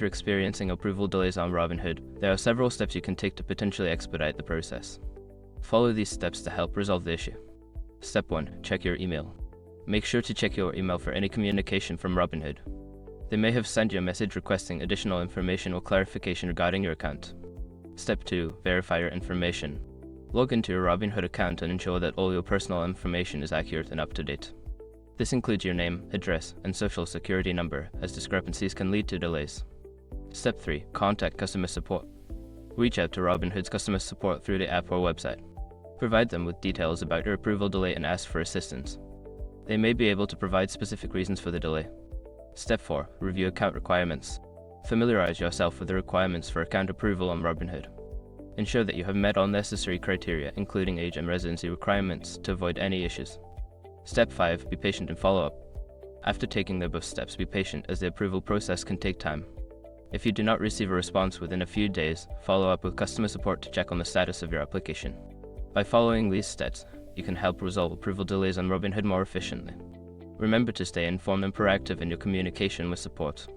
After experiencing approval delays on Robinhood, there are several steps you can take to potentially expedite the process. Follow these steps to help resolve the issue. Step 1. Check your email. Make sure to check your email for any communication from Robinhood. They may have sent you a message requesting additional information or clarification regarding your account. Step 2. Verify your information. Log into your Robinhood account and ensure that all your personal information is accurate and up to date. This includes your name, address, and social security number, as discrepancies can lead to delays. Step 3. Contact customer support. Reach out to Robinhood's customer support through the app or website. Provide them with details about your approval delay and ask for assistance. They may be able to provide specific reasons for the delay. Step 4. Review account requirements. Familiarize yourself with the requirements for account approval on Robinhood. Ensure that you have met all necessary criteria, including age and residency requirements, to avoid any issues. Step 5. Be patient and follow up. After taking the above steps, be patient, as the approval process can take time. If you do not receive a response within a few days, follow up with customer support to check on the status of your application. By following these steps, you can help resolve approval delays on Robinhood more efficiently. Remember to stay informed and proactive in your communication with support.